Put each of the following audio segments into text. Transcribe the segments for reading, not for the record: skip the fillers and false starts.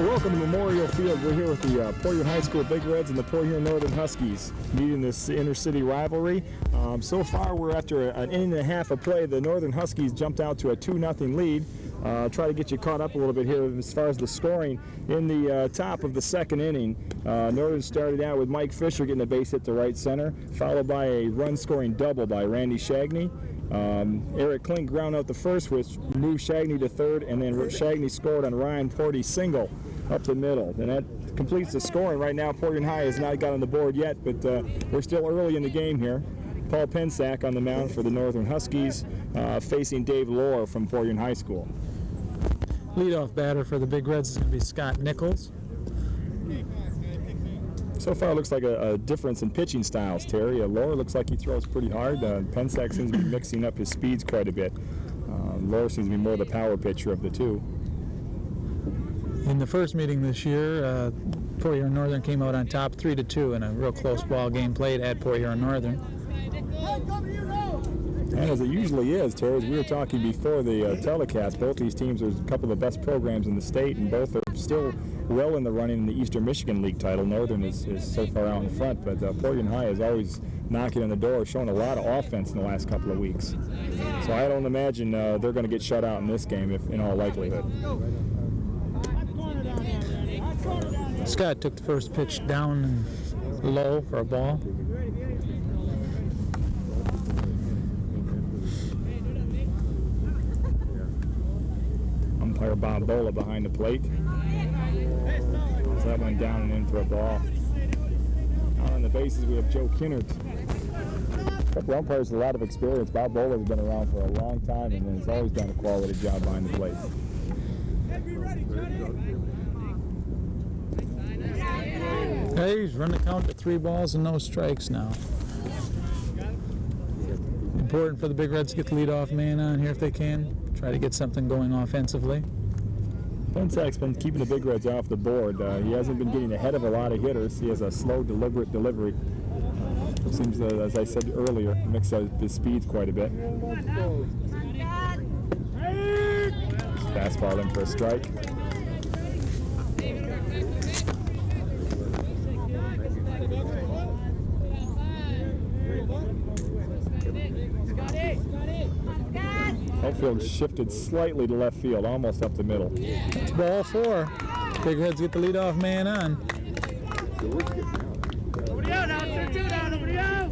Welcome to Memorial Field. We're here with the Port Huron High School Big Reds and the Port Huron Northern Huskies meeting this inter-city rivalry. So far, we're after an inning and a half of play. The Northern Huskies jumped out to a 2-0 lead. Try to get you caught up a little bit here as far as the scoring. In the top of the second inning, Northern started out with Mike Fisher getting a base hit to right center, followed by a run-scoring double by Randy Shagney. Eric Klink ground out the first, which moved Shagney to third, and then Shagney scored on Ryan Porty's single up the middle. And that completes the scoring. Right now, Port Huron High has not got on the board yet, but we're still early in the game here. Paul Pensack on the mound for the Northern Huskies, facing Dave Lohr from Port Huron High School. Leadoff batter for the Big Reds is going to be Scott Nichols. So far, it looks like a difference in pitching styles, Terry. Lohr looks like he throws pretty hard. Pensack seems to be mixing up his speeds quite a bit. Lohr seems to be more the power pitcher of the two. In the first meeting this year, Port Huron Northern came out on top 3-2 in a real close ball game played at Port Huron Northern. And as it usually is, Terry, as we were talking before the telecast, both these teams are a couple of the best programs in the state, and both are still well in the running in the Eastern Michigan League title. Northern is so far out in front, but Port Huron High is always knocking on the door, showing a lot of offense in the last couple of weeks. So I don't imagine they're going to get shut out in this game, if in all likelihood. Scott took the first pitch down and low for a ball. Umpire Bob Bola behind the plate. So that went down and in for a ball. Out on the bases, we have Joe Kinnert. A couple umpires with a lot of experience. Bob Bola has been around for a long time and has always done a quality job behind the plate. Okay, he's run the count to 3 balls and no strikes now. Important for the Big Reds to get the leadoff man on here if they can. Try to get something going offensively. Pensack's been keeping the Big Reds off the board. He hasn't been getting ahead of a lot of hitters. He has a slow, deliberate delivery. Seems to, as I said earlier, mix up his speeds quite a bit. Fastball in for a strike. Outfield shifted slightly to left field, almost up the middle. It's ball 4. Big Reds get the leadoff man on. Nobody out now, 2 down, nobody out.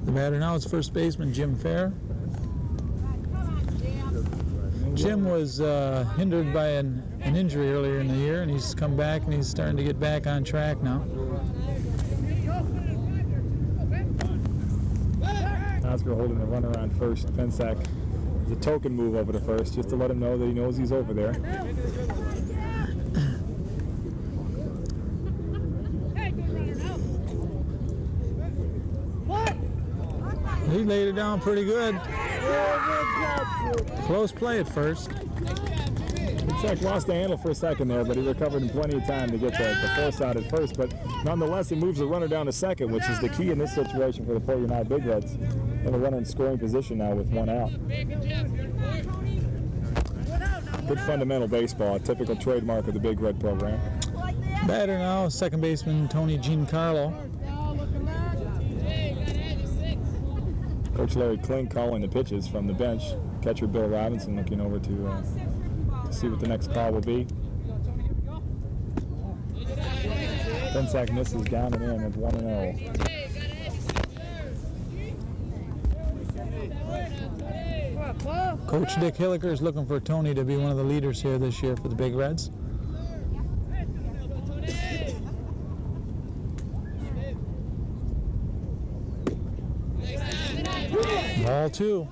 The batter now is first baseman Jim Fair. Jim was hindered by an injury earlier in the year, and he's come back and he's starting to get back on track now. Oscar holding the runner on first. Pensack is a token move over to first just to let him know that he knows he's over there. He laid it down pretty good. Close play at first. Pensack lost the handle for a second there, but he recovered in plenty of time to get the force out at first. But nonetheless, he moves the runner down to second, which is the key in this situation for the Port Huron High Big Reds. And the runner in scoring position now with 1 out. Good fundamental baseball, a typical trademark of the Big Red program. Batter now, second baseman Tony Giancarlo. Coach Larry Klink calling the pitches from the bench. Catcher Bill Robinson looking over to see what the next call will be. Pensack misses down and in at 1-0. Coach Dick Hilliker is looking for Tony to be one of the leaders here this year for the Big Reds. Ball 2.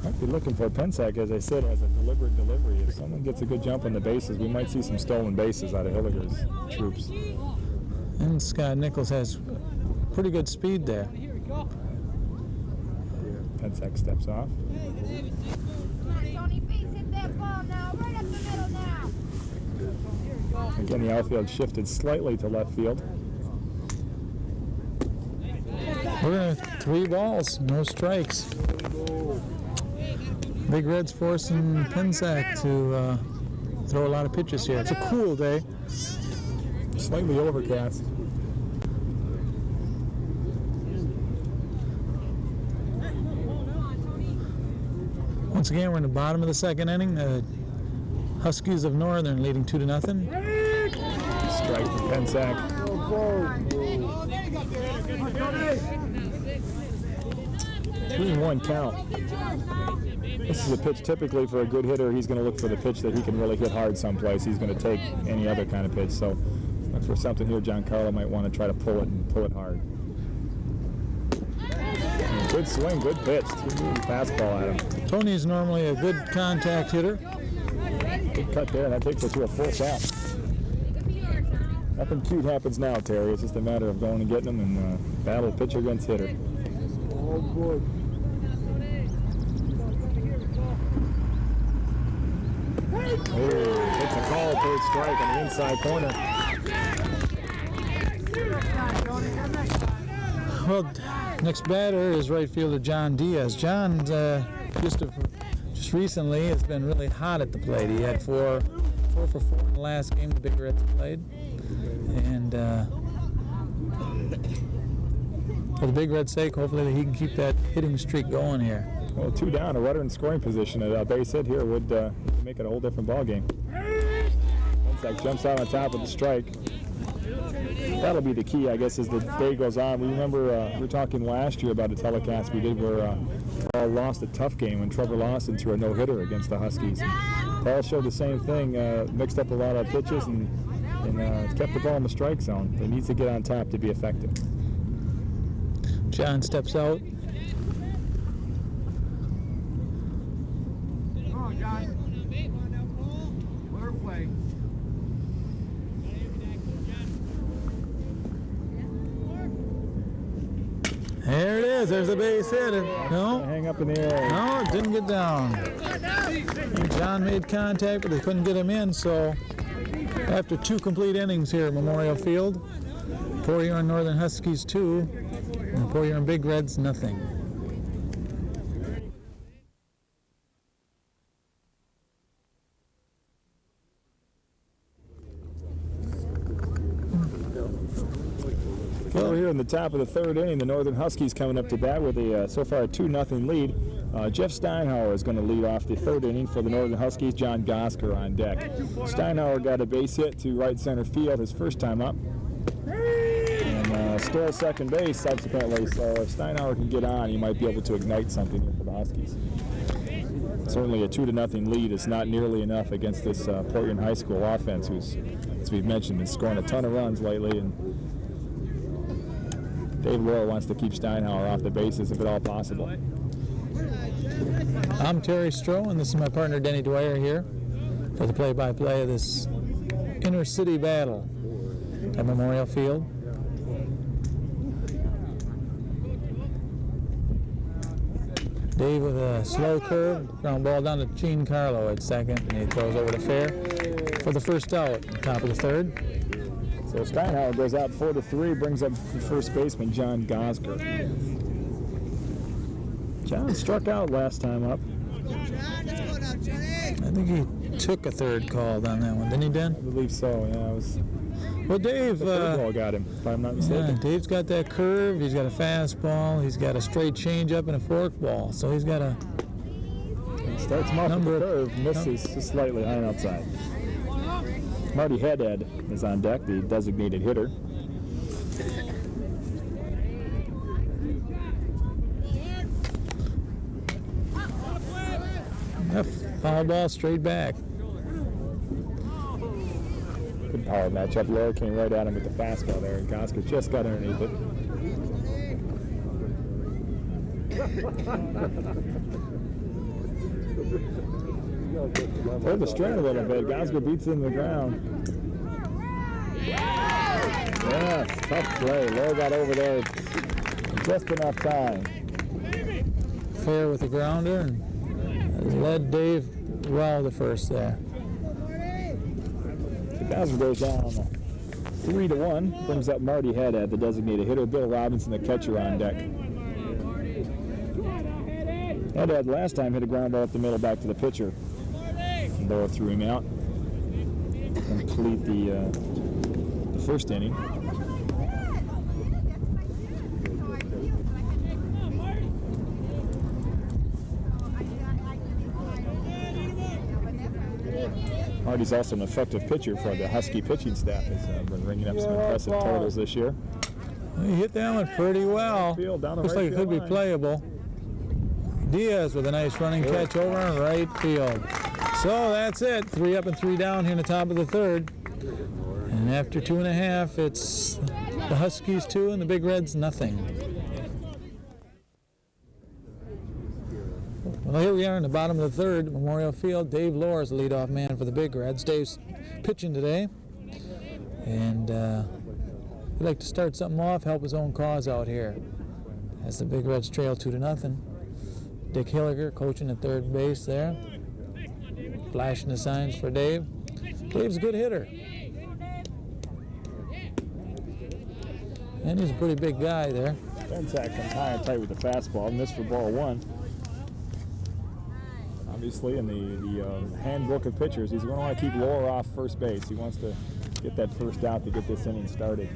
Might be looking for Pensack, as I said, has a deliberate delivery. If someone gets a good jump on the bases, we might see some stolen bases out of Hilliker's troops. And Scott Nichols has pretty good speed there. Pensack steps off. Again, the outfield shifted slightly to left field. We're going to 3 balls, no strikes. Big Red's forcing Pensac to throw a lot of pitches here. It's a cool day. Slightly overcast. Once again, we're in the bottom of the 2nd inning. The Huskies of Northern leading 2-0. Strike from Pensac. 3-1 count. This is a pitch typically for a good hitter. He's going to look for the pitch that he can really hit hard someplace. He's going to take any other kind of pitch. So look for something here. Giancarlo might want to try to pull it and pull it hard. Good swing, good pitch. Fastball at him. Tony's normally a good contact hitter. Good cut there. That takes it to a full count. Nothing cute happens now, Terry. It's just a matter of going and getting them and battle pitcher against hitter. Oh, boy. Oh, takes a call, 3rd strike on the inside corner. Well, next batter is right fielder John Diaz. John just recently has been really hot at the plate. He had 4 for 4 in the last game the Big Reds played, and for the Big Red's sake, hopefully he can keep that hitting streak going here. Well, 2 down, a runner in scoring position at a base hit here would make it a whole different ball game. Pensac jumps out on top of the strike. That'll be the key, I guess, as the day goes on. We remember we were talking last year about a telecast we did where Paul lost a tough game when Trevor Lawson threw a no-hitter against the Huskies. Paul showed the same thing, mixed up a lot of pitches and kept the ball in the strike zone. He needs to get on top to be effective. John steps out. There it is. There's a base hit. No. Hang up in the air. No, it didn't get down. And John made contact, but they couldn't get him in. So after 2 complete innings here at Memorial Field, Port Huron Northern Huskies 2, and Port Huron Big Reds nothing. Well, we're here in the top of the 3rd inning. The Northern Huskies coming up to bat with a so far a 2-0 lead. Jeff Steinhauer is going to lead off the 3rd inning for the Northern Huskies. John Gosker on deck. Steinhauer got a base hit to right center field his first time up, and stole 2nd base subsequently. So if Steinhauer can get on, he might be able to ignite something here for the Huskies. Certainly a 2-0 lead is not nearly enough against this Port Huron High School offense, who's, as we've mentioned, been scoring a ton of runs lately. And Dave Lohr wants to keep Steinhauer off the bases if at all possible. I'm Terry Stroh, and this is my partner Denny Dwyer here for the play-by-play of this inner-city battle at Memorial Field. Dave with a slow curve, ground ball down to Giancarlo at 2nd, and he throws over to fair for the first out, top of the 3rd. So Steinhauer goes out 4-3, brings up the first baseman, John Gosker. John struck out last time up. I think he took a 3rd call on that one, didn't he, Den? I believe so, yeah. It was, well, Dave... the 3rd ball got him, if I'm not mistaken. Yeah, Dave's got that curve, he's got a fastball, he's got a straight changeup and a forkball, so he's got a... Starts him off with the curve, misses just slightly high and outside. Marty Headhead is on deck, the designated hitter. Foul ball straight back. Good power matchup. Lohr came right at him with the fastball there, and Gosker just got underneath it. Pulled the string a little bit. Gosker beats it in the ground. Yes, tough play. Lohr got over there just enough time. Fair with the grounder and led Dave well to first there. The Gosker goes down on the 3-1 brings up Marty Haddad, the designated hitter. Bill Robinson, the catcher, on deck. Haddad last time hit a ground ball up the middle back to the pitcher. Lower threw him out. Complete the first inning. Marty's also an effective pitcher for the Husky pitching staff. Has been ringing up some impressive totals this year. He hit that one pretty well. Looks like it could be playable. Diaz with a nice running catch over in right field. So that's it. 3 up and 3 down here in the top of the third. And after 2.5, it's the Huskies 2 and the Big Reds nothing. Well, here we are in the bottom of the third, Memorial Field. Dave Lohr is the leadoff man for the Big Reds. Dave's pitching today. And he'd like to start something off, help his own cause out here as the Big Reds trail 2-0. Dick Hilliger coaching at third base there. Flashing the signs for Dave. Dave's a good hitter. And he's a pretty big guy there. Fensack comes high and tight with the fastball. Missed for ball 1. Obviously, in the handbook of pitchers, he's going to want to keep Lohr off first base. He wants to get that first out to get this inning started.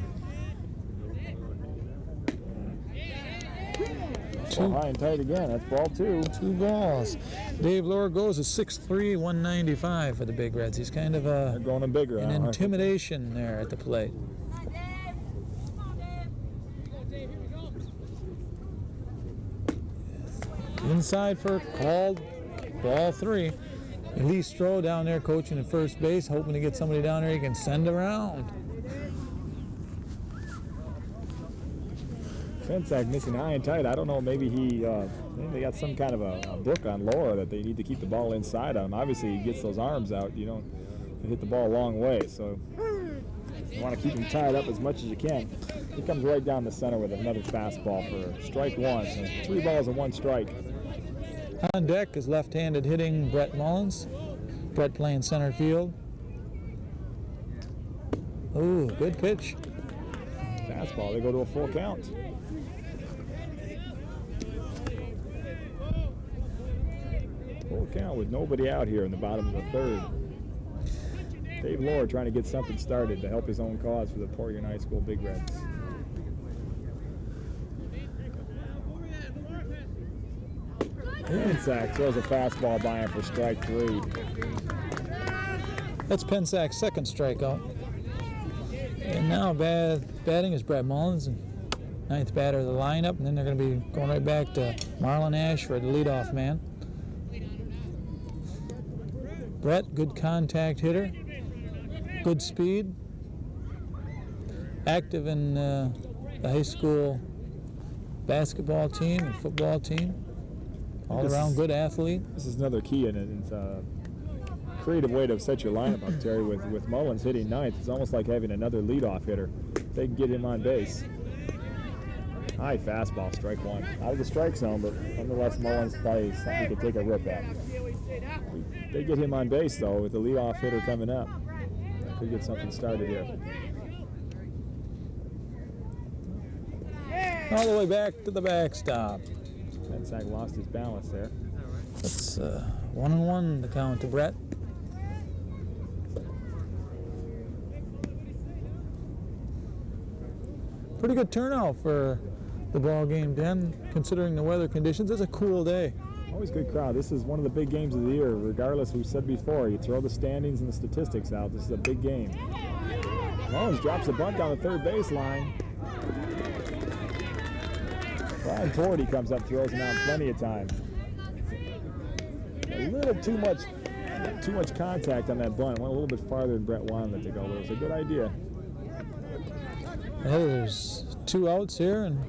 Ball high and tight again. That's ball 2. 2 balls. Dave Lohr goes a 6'3", 195 for the Big Reds. He's kind of They're going them bigger, an intimidation there at the plate. Inside for called ball 3. Lee Stroh down there coaching at first base, hoping to get somebody down there he can send around. Fensack missing high and tight. I don't know, maybe they got some kind of a book on Lohr that they need to keep the ball inside on him. Obviously, he gets those arms out, you hit the ball a long way, so you want to keep him tied up as much as you can. He comes right down the center with another fastball for strike 1. So 3 balls and 1 strike. On deck is left-handed hitting Brett Mullins. Brett playing center field. Ooh, good pitch. Fastball, they go to a full count. Full count with nobody out here in the bottom of the third. Dave Lohr trying to get something started to help his own cause for the Port Huron High School Big Reds. Pensack throws a fastball by him for strike 3. That's Pensack's second strikeout. And now batting is Brett Mullins, and 9th batter of the lineup, and then they're going to be going right back to Marlon Ashford, the leadoff man. Brett, good contact hitter, good speed, active in the high school basketball team and football team. All around good athlete. This is another key in it. It's a creative way to set your lineup up, Terry. With Mullins hitting 9th, it's almost like having another leadoff hitter. They can get him on base. High fastball, strike 1. Out of the strike zone, but nonetheless, Mullins probably something he could take a rip at. They get him on base, though, with the leadoff hitter coming up. Could get something started here. All the way back to the backstop. Pensack lost his balance there. That's 1-1 the count to Brett. Pretty good turnout for the ball game, Den, considering the weather conditions. It's a cool day. Always good crowd. This is one of the big games of the year, regardless. We said before, you throw the standings and the statistics out. This is a big game. Mullins drops a bunt down the third baseline. Brian Porty comes up, throws him out plenty of time. A little too much contact on that bunt. Went a little bit farther than Brett wanted it to go. But it was a good idea. Well, there's 2 outs here, and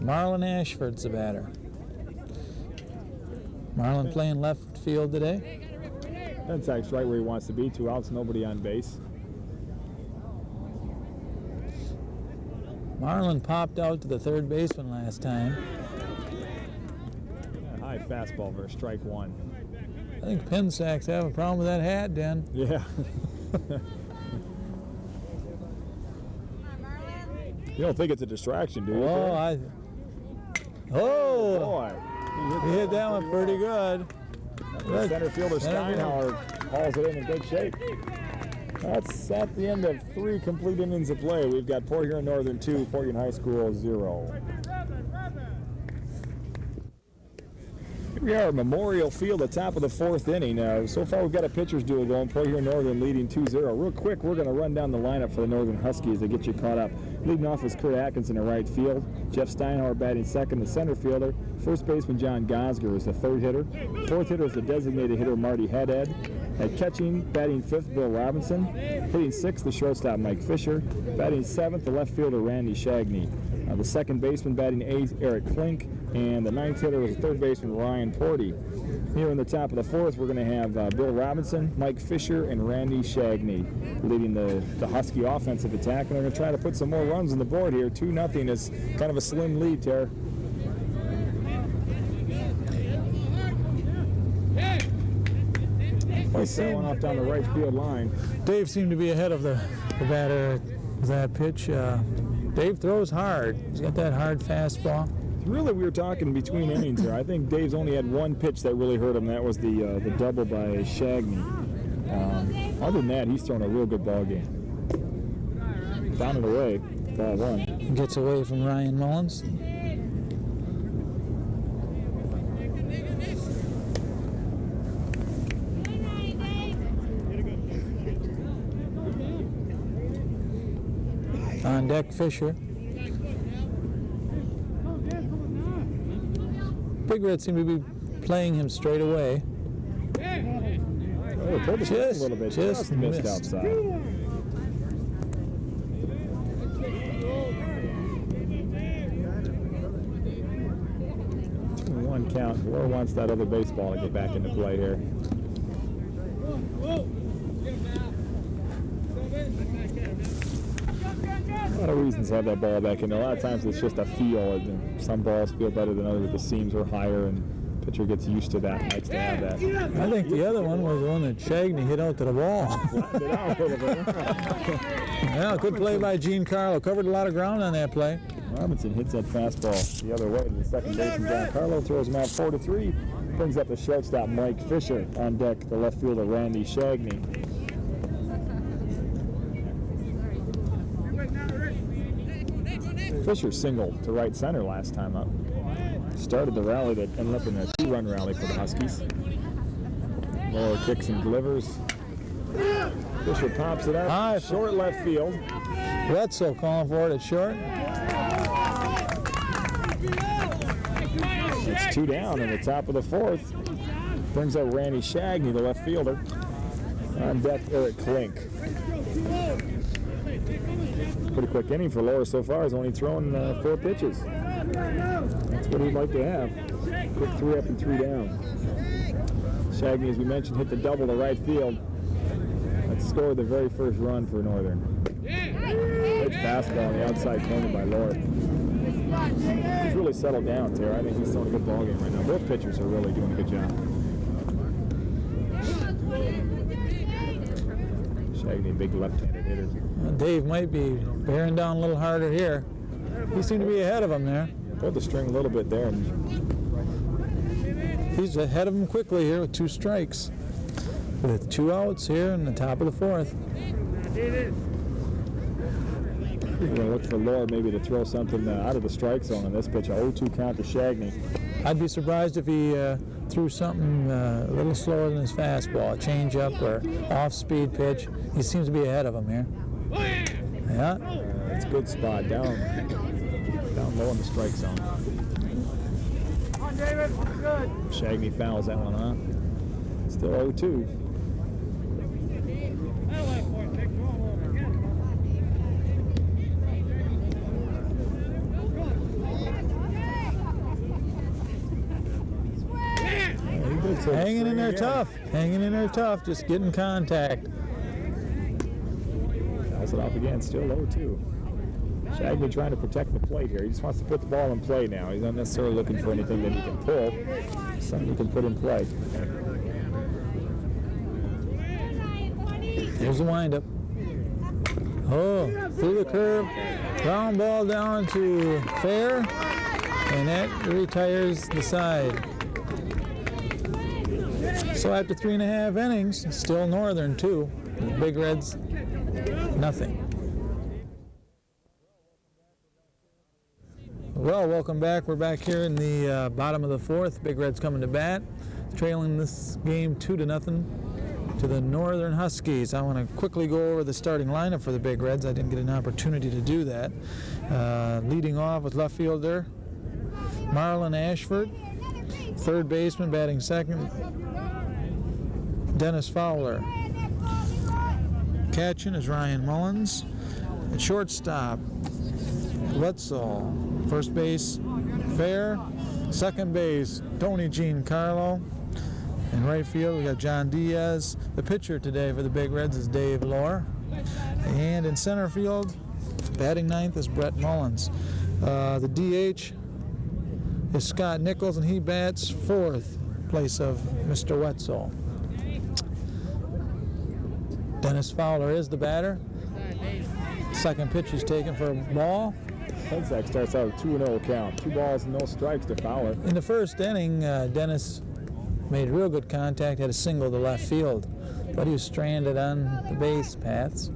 Marlon Ashford's the batter. Marlon playing left field today. Pensack's right where he wants to be. 2 outs, nobody on base. Marlon popped out to the third baseman last time. High fastball for strike 1. I think Pensack's having a problem with that hat, Den. Yeah. You don't think it's a distraction, do you? Oh, Boy. he hit that one pretty good. The center fielder Steinhauer hauls it in good shape. That's at the end of 3 complete innings of play. We've got Port Huron Northern 2, Port Huron High School 0. Here we are at Memorial Field, the top of the 4th inning. So far we've got a pitcher's duel going. Port Huron Northern leading 2-0. Real quick, we're going to run down the lineup for the Northern Huskies to get you caught up. Leading off is Kurt Atkinson in right field. Jeff Steinhauer batting second, the center fielder. First baseman John Gosger is the 3rd hitter. 4th hitter is the designated hitter Marty Headhead. At catching, batting 5th, Bill Robinson. Hitting 6th, the shortstop Mike Fisher. Batting 7th, the left fielder Randy Shagney. The second baseman batting 8th, Eric Klink. And the 9th hitter is the 3rd baseman Ryan Porty. Here in the top of the 4th, we're going to have Bill Robinson, Mike Fisher, and Randy Shagney leading the Husky offensive attack. And they're going to try to put some more runs on the board here. 2-0 is kind of a slim lead, Tara. Fights that one off down the right field line. Dave seemed to be ahead of the batter with that pitch. Dave throws hard. He's got that hard fastball. Really, we were talking between innings here. I think Dave's only had one pitch that really hurt him. That was the double by Shagney. Other than that, he's thrown a real good ball game. Down and away, ball 1. Gets away from Ryan Mullins. On deck, Fisher. Big Red seemed to be playing him straight away. Oh, pulled the a little bit. Just missed outside. 2-1 count. Moore wants that other baseball to get back into play here. A lot of reasons to have that ball back in. A lot of times it's just a feel. Some balls feel better than others. The seams are higher, and pitcher gets used to that, likes to have that. I think the other one was the one that Shagney hit out to the wall. Flattened it out a little bit. Yeah, good play by Gene Carlo. Covered a lot of ground on that play. Robinson hits that fastball the other way to the second baseman. John Carlo throws him out 4-3. Brings up the shortstop Mike Fisher. On deck, the left fielder Randy Shagney. Fisher singled to right center last time up. Started the rally that ended up in a 2-run rally for the Huskies. Lower kicks and delivers. Fisher pops it up. High. Short left field. Wetzel calling for it at short. It's 2 down in the top of the 4th. Brings up Randy Shagney, the left fielder. On deck, Eric Klink. Pretty quick inning for Lower so far. He's only thrown 4 pitches. That's what he'd like to have. Quick 3 up and 3 down. Shagney, as we mentioned, hit the double to right field. That scored the very first run for Northern. Good fastball on the outside corner by Lower. He's really settled down, Tara. I think he's throwing a good ball game right now. Both pitchers are really doing a good job. Shagney, big left-handed hitter. Dave might be bearing down a little harder here. He seemed to be ahead of him there. Pulled the string a little bit there. He's ahead of him quickly here with 2 strikes. With 2 outs here in the top of the 4th. We're going to look for Lower maybe to throw something out of the strike zone on this pitch. A 0-2 count to Shagney. I'd be surprised if he threw something a little slower than his fastball, a change-up or off-speed pitch. He seems to be ahead of him here. Yeah. It's a good spot down low in the strike zone. Shagney fouls that one off. Still 0-2. Hanging in there tough. Hanging in there tough. Just getting contact. Fouls it off again. Still 0-2. Shagney trying to protect the plate here. He just wants to put the ball in play now. He's not necessarily looking for anything that he can pull. Something he can put in play. Here's the windup. Oh, through the curve, ground ball down to fair, and that retires the side. So after 3.5 innings, still Northern 2, the Big Reds nothing. Well, welcome back. We're back here in the bottom of the 4th. Big Reds coming to bat, trailing this game 2-0 to the Northern Huskies. I want to quickly go over the starting lineup for the Big Reds. I didn't get an opportunity to do that. Leading off with left fielder Marlon Ashford, third baseman batting second Dennis Fowler. Catching is Ryan Mullins. At shortstop, Wetzel. First base, Fair. Second base, Tony Giancarlo. In right field, we got John Diaz. The pitcher today for the Big Reds is Dave Lohr. And in center field, batting ninth is Brett Mullins. The DH is Scott Nichols, and he bats fourth, place of Mr. Wetzel. Dennis Fowler is the batter. Second pitch is taken for a ball. Pensac starts out with 2-0 count. 2 balls and no strikes to Fowler. In the first inning, Dennis made real good contact, had a single to left field, but he was stranded on the base paths.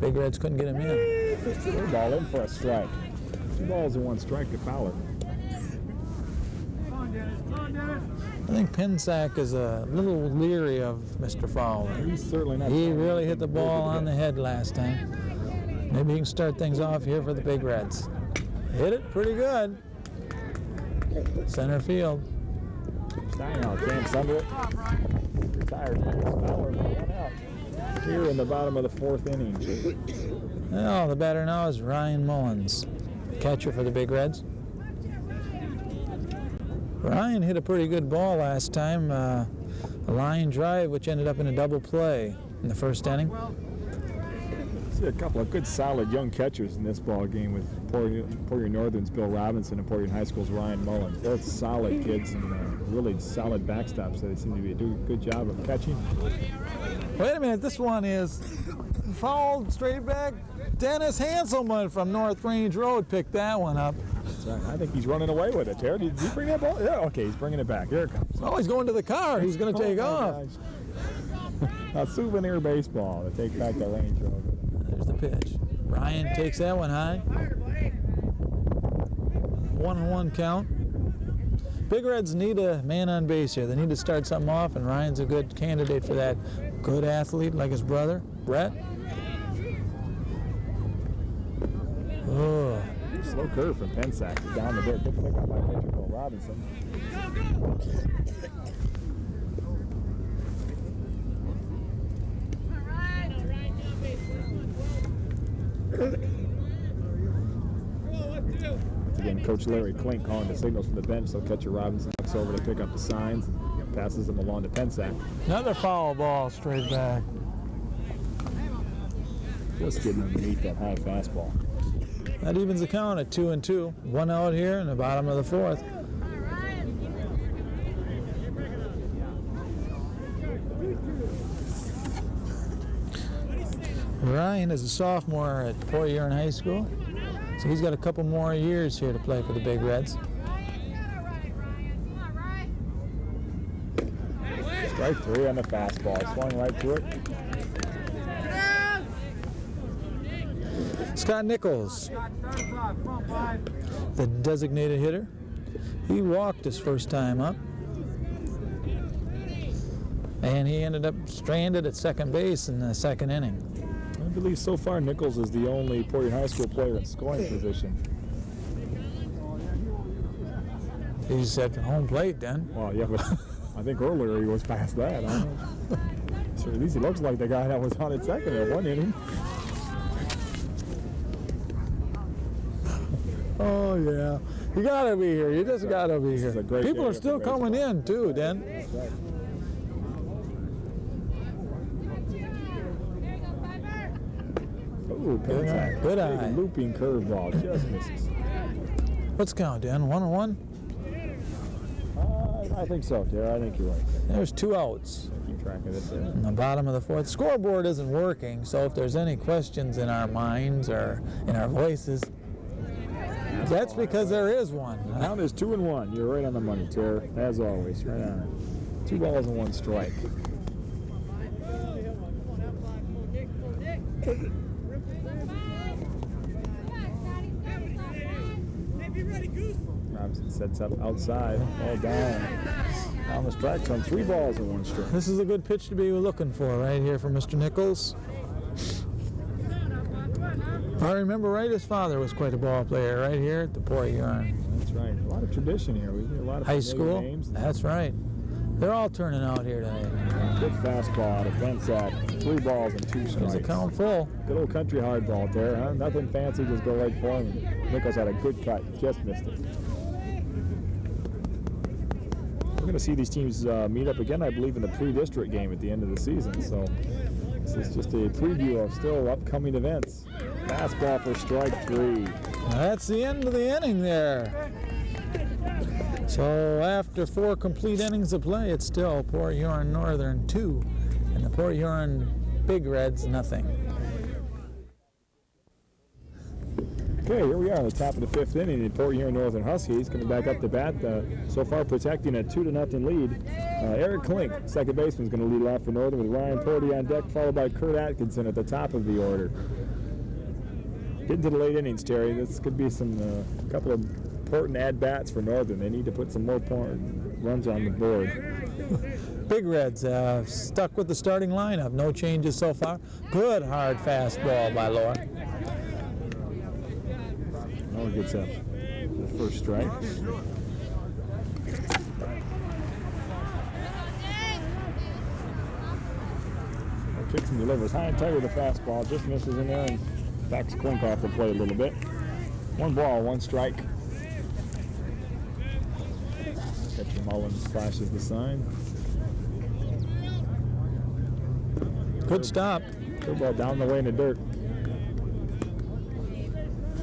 Big Reds couldn't get him in. Third ball in for a strike. 2 balls and 1 strike to Fowler. I think Pensac is a little leery of Mr. Fowler. He's certainly not. He really hit the ball on the head last time. Maybe he can start things off here for the Big Reds. Hit it pretty good. Center field. Steinhout camps under it. Retired. Fowler one out. Here in the bottom of the 4th inning. Well, the batter now is Ryan Mullins, catcher for the Big Reds. Ryan hit a pretty good ball last time, a line drive which ended up in a double play in the first inning. See a couple of good solid young catchers in this ball game with Porter Northern's Bill Robinson and Porter High School's Ryan Mullins. Both solid kids and really solid backstops. So they seem to be doing a good job of catching. Wait a minute, this one is fouled straight back. Dennis Hanselman from North Range Road picked that one up. That's right. I think he's running away with it, Terry. Did he bring that ball? Yeah, okay, he's bringing it back. Here it comes. Oh, he's going to the car. He's going to take off. A souvenir baseball to take back the Range Road. There's the pitch. Ryan takes that one high. 1-1 count. Big Reds need a man on base here. They need to start something off, and Ryan's a good candidate for that. Good athlete like his brother, Brett. Oh. Slow curve from Pensac. Down the bit. Good pickup by pitcher Bill Robinson. Once again, Coach Larry Klink calling the signals from the bench, so catcher Robinson looks over to pick up the signs and passes them along to Pensac. Another foul ball straight back. Just getting underneath that high fastball. That evens the count at 2-2. 1 out here in the bottom of the 4th. Ryan is a sophomore at Port Huron High School, so he's got a couple more years here to play for the Big Reds. Strike 3 on the fastball. Swung right to it. Scott Nichols, the designated hitter. He walked his first time up, and he ended up stranded at second base in the second inning. I believe so far Nichols is the only Port Huron High School player in scoring position. He's at home plate then. Well, yeah, but I think earlier he was past that. I don't know. So at least he looks like the guy that was on at second at 1 inning. Oh, yeah. You got to be here. You just got to be here. People are still coming in, too, Dan. That's right. Ooh, Pensac. Good eye. Big looping curveball. Just misses. What's the count, Dan? 1-1? I think so, Tara. I think you're right. There's 2 outs. Keep track of this. In the bottom of the fourth. Scoreboard isn't working, so if there's any questions in our minds or in our voices, that's because there is one. Count is 2-1. You're right on the money, Tara, as always. Right on it. 2 balls and 1 strike. Robinson sets up outside, ball down the strike zone. 3 balls and 1 strike. This is a good pitch to be looking for right here for Mr. Nichols. If I remember right, his father was quite a ball player right here at the Port Huron. That's right. A lot of tradition here. We get a lot of high school names. That's right. They're all turning out here today. Good fastball out of Bensat. 3 balls and 2 strikes. There's a count full. Good old country hardball there, huh? Nothing fancy, just go right for him. Nichols had a good cut, just missed it. We're going to see these teams meet up again, I believe, in the pre-district game at the end of the season. So this is just a preview of still upcoming events. Fastball for strike 3. That's the end of the inning there. So after 4 complete innings of play, it's still Port Huron Northern 2 and the Port Huron Big Reds nothing. Okay, here we are on the top of the 5th inning. The Port Huron Northern Huskies coming back up to bat. So far protecting a 2-0 lead. Eric Klink, second baseman, is going to lead off for Northern with Ryan Porty on deck, followed by Kurt Atkinson at the top of the order. Getting to the late innings, Terry. This could be some couple of important at-bats for Northern. They need to put some more runs on the board. Big Reds stuck with the starting lineup. No changes so far. Good hard fastball by Lohr. Lohr gets up the first strike. Kicks and delivers high and tight with the fastball. Just misses in there and backs Klink off the plate a little bit. 1 ball, 1 strike. Catcher Mullins flashes the sign. Good stop. Curveball down the way in the dirt.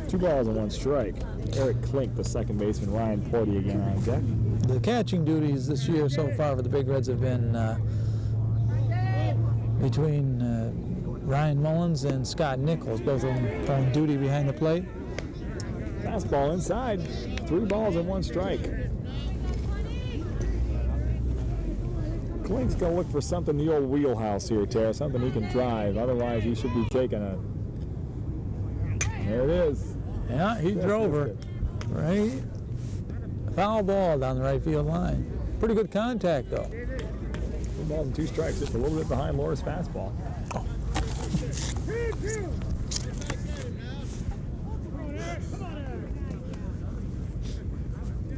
2 balls and 1 strike. Eric Klink, the second baseman. Ryan Porty again on deck. The catching duties this year so far for the Big Reds have been between Ryan Mullins and Scott Nichols, both of them playing duty behind the plate. Fastball inside. 3 balls and 1 strike. Klink's going to look for something in the old wheelhouse here, Tara, something he can drive. Otherwise, he should be taking a... There it is. Yeah, he drove her. Right? Foul ball down the right field line. Pretty good contact, though. 2 balls and 2 strikes, just a little bit behind Lohr's fastball.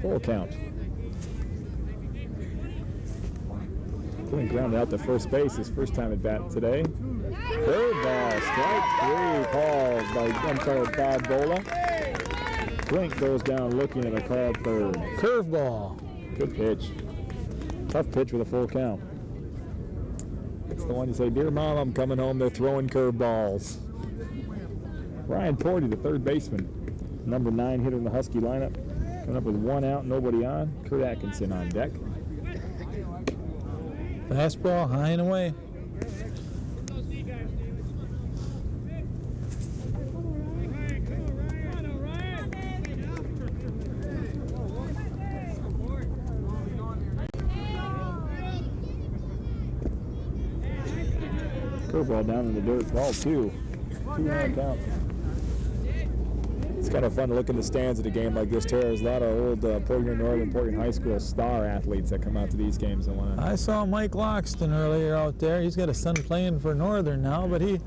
Full count. Klink grounded out to first base his first time at bat today. Curveball, strike 3, called by Bob Bola. Klink goes down looking at a called third. Curveball. Good pitch. Tough pitch with a full count. It's the one you say, "Dear Mom, I'm coming home. They're throwing curveballs." Ryan Porty, the third baseman, number 9 hitter in the Husky lineup, coming up with 1 out, nobody on. Kurt Atkinson on deck. Fastball high and away. Curveball down in the dirt. Ball 2. 2-1 count. It's kind of fun to look in the stands at a game like this, Tara. There's a lot of old Port Huron Northern, Port Huron High School star athletes that come out to these games. I saw Mike Loxton earlier out there. He's got a son playing for Northern now, but he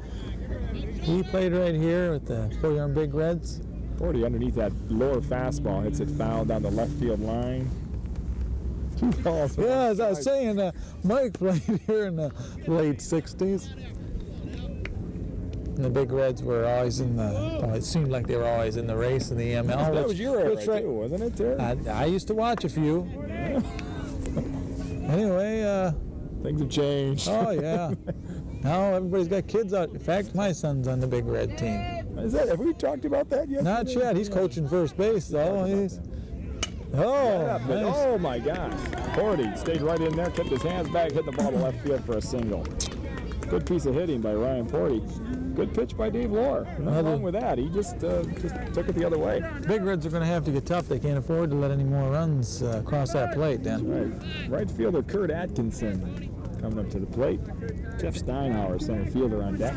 played right here with the Port Huron Big Reds. Porty underneath that lower fastball hits it foul down the left field line. 2 balls. Yeah, as I was saying, Mike played here in the late 60s. And the Big Reds were always in the, it seemed like they were always in the race in the EML. That was your era, too, wasn't it, Terry? I used to watch a few. Anyway. Things have changed. Oh, yeah. Now everybody's got kids out. In fact, my son's on the Big Red team. Have we talked about that yet? Not yet. He's coaching first base, though. Oh, nice. Oh my gosh. Porty stayed right in there, kept his hands back, hit the ball to left field for a single. Good piece of hitting by Ryan Porty. Good pitch by Dave Lohr. Nothing wrong with that. He just took it the other way. Big Reds are going to have to get tough. They can't afford to let any more runs cross that plate then. Right fielder Kurt Atkinson coming up to the plate. Jeff Steinhauer, center fielder, on deck.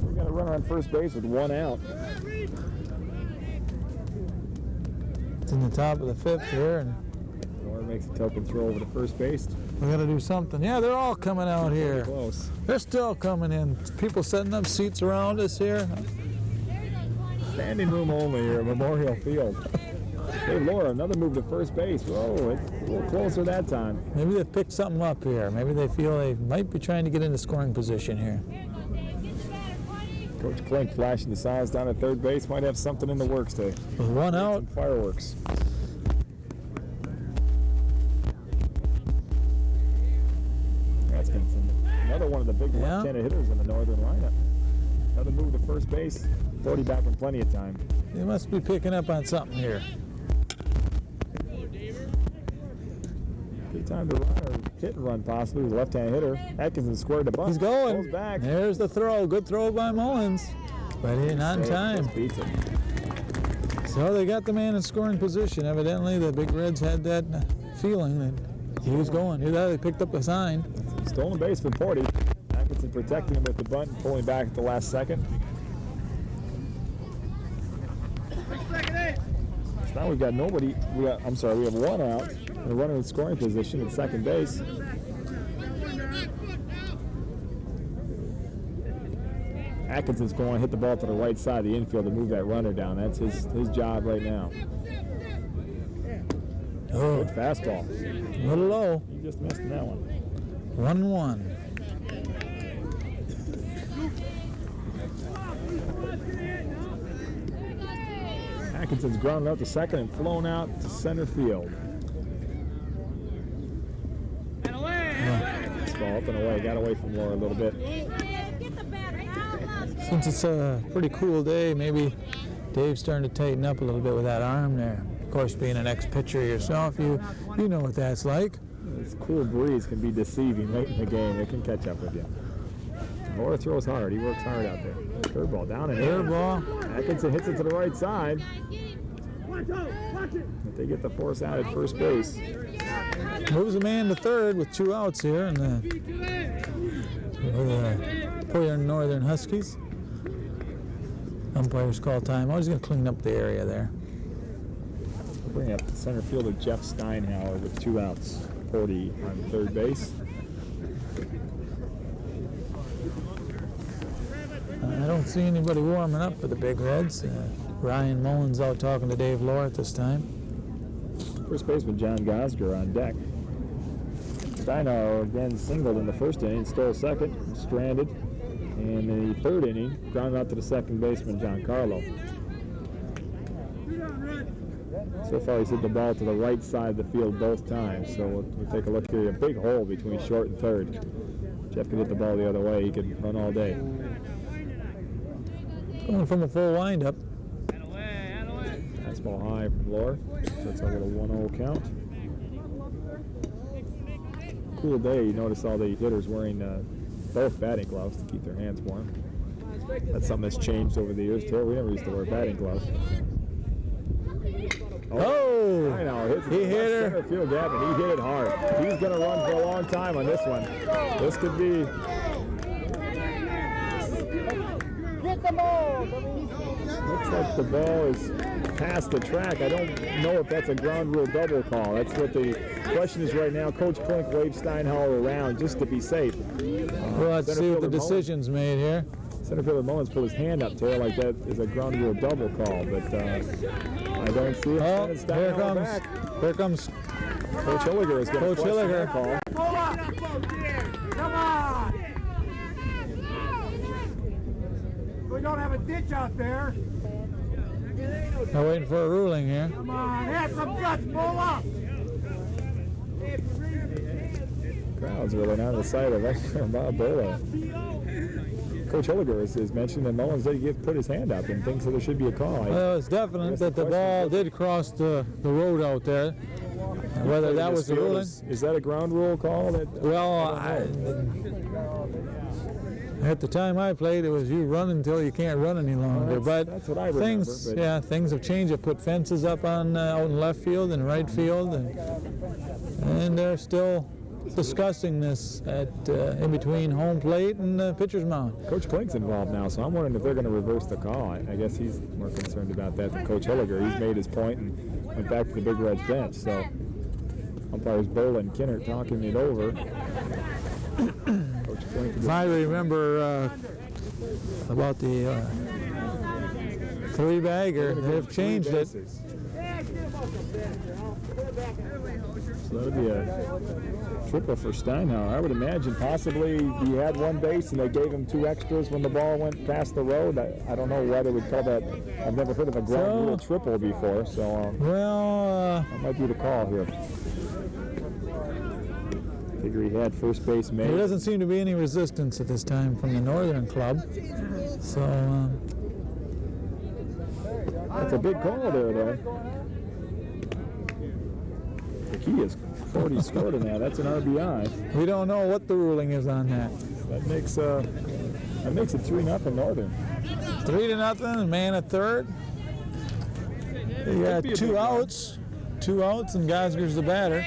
We got a runner on first base with 1 out. It's in the top of the 5th here, and Lohr makes a token throw over to first base. we got to do something. Yeah, they're all coming out here. Close. They're still coming in. People setting up seats around us here. Standing room only here at Memorial Field. Hey, Laura, another move to first base. Whoa, it's a little closer that time. Maybe they've picked something up here. Maybe they feel they might be trying to get into scoring position here. Coach Klink flashing the signs down at third base. Might have something in the works today. With 1 out. Some fireworks. Atkinson, another one of the big left-handed hitters in the Northern lineup. Another move to first base. 40 back in plenty of time. They must be picking up on something here. Good time to run or hit and run possibly with a left-handed hitter. Atkinson squared the bunt. He's going. Goes back. There's the throw. Good throw by Mullins. But he not in time. Just beats it. So they got the man in scoring position. Evidently the Big Reds had that feeling that he was going. They picked up the sign. Stolen base for Porty. Atkinson protecting him with the bunt and pulling back at the last second. So now we've got nobody. We have 1 out and a runner in scoring position at second base. Atkinson's going to hit the ball to the right side of the infield to move that runner down. That's his job right now. Oh, Good fastball. a little low. He just missed in that one. 1-1. Atkinson's grounded out to second and flown out to center field. This ball up and away. Got away from Laura a little bit. Since it's a pretty cool day, maybe Dave's starting to tighten up a little bit with that arm there. Of course, being an ex-pitcher yourself, you know what that's like. This cool breeze can be deceiving late in the game. It can catch up with you. Laura throws hard. He works hard out there. Curveball down and Air in. ball. Atkinson hits it to the right side. But they get the force out at first base. Moves a man to third with 2 outs here, and the Huron Northern Huskies. Umpires call timeout. He's going to clean up the area there. We'll bring up the center fielder Jeff Steinhauer with 2 outs. Porty on third base. I don't see anybody warming up for the Big Reds. Ryan Mullins out talking to Dave Lohr at this time. First baseman John Gosger on deck. Steinhauer again singled in the first inning, stole second, stranded. And in the third inning, grounded out to the second baseman John Carlo. So far he's hit the ball to the right side of the field both times. So we'll take a look here. A big hole between short and third. Jeff could hit the ball the other way. He could run all day. Going from a full windup. Fastball high from Lohr. So it's a little 1-0 count. Cool day. You notice all the hitters wearing both batting gloves to keep their hands warm. That's something that's changed over the years too. We never used to wear batting gloves. Oh! I know. He hit her. Center field gap, and he hit it hard. He's going to run for a long time on this one. This could be. Looks like the ball is past the track. I don't know if that's a ground rule double call. That's what the question is right now. Coach Klink waved Steinhauer around just to be safe. Well, let's see what the decision's made here. Center fielder Mullins put his hand up to it like that is a ground rule double call, but I don't see it. Oh, here comes Coach Hilliger is going to question that call. Come on! We don't have a ditch out there. They're waiting for a ruling here. Come on, have some guts, pull up. Crowd's really on the side of Bob Bola. Coach Hilliger is mentioned, and Mullins did put his hand up and thinks that there should be a call. Well, it's definite that the ball did cross the road out there. Whether that was the ruling. Is that a ground rule call? Well, at the time I played, it was you run until you can't run any longer. But that's what I remember. Things have changed. They put fences up on out in left field and right field, and they're still discussing this at in between home plate and pitcher's mound. Coach Klink's involved now, so I'm wondering if they're going to reverse the call. I guess he's more concerned about that than Coach Hilliger. He's made his point and went back to the Big Reds bench. So umpires Bola and Kinner talking it over. Coach Klink. If I remember about the three-bagger, they've changed it. So that would be a triple for Steinhauer. I would imagine possibly he had one base and they gave him 2 extras when the ball went past the road. I don't know why they would call that. I've never heard of a ground rule triple before, so that might be the call here. Figure he had first base made. There doesn't seem to be any resistance at this time from the Northern club, so that's a big call there, though. The key is 40 scored in that. That's an RBI. We don't know what the ruling is on that. That makes it 3-0 Northern. 3-0, man at third. You got 2 outs, and Gosger's the batter.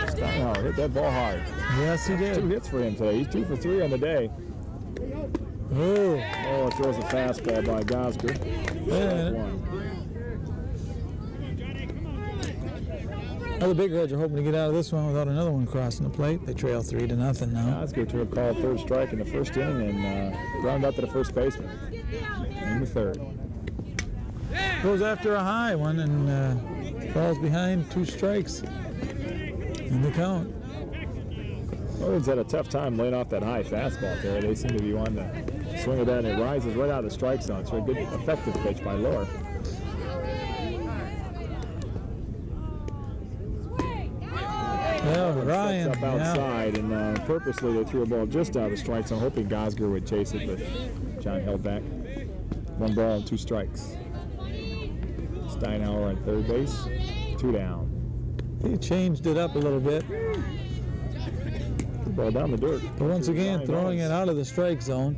Steinhauer hit that ball hard. Yes, he did. 2 hits for him today. He's 2 for 3 on the day. Oh, it throws a fastball by Gosger. Well, the Big Reds are hoping to get out of this one without another one crossing the plate. They trail 3-0 now. Gosger to a call third strike in the first inning and ground out to the first baseman in the third. Goes after a high one and falls behind 2 strikes in the count. Northern's had a tough time laying off that high fastball there. They seem to be wanting to swing at that, and it rises right out of the strike zone. It's a good, effective pitch by Lohr. Yeah, Ryan. Up outside, and purposely they threw a ball just out of the strike zone, hoping Gosger would chase it, but John held back. 1 ball and 2 strikes. Steinhauer on third base, 2 down. He changed it up a little bit. Ball down the dirt. But once again, throwing it out of the strike zone.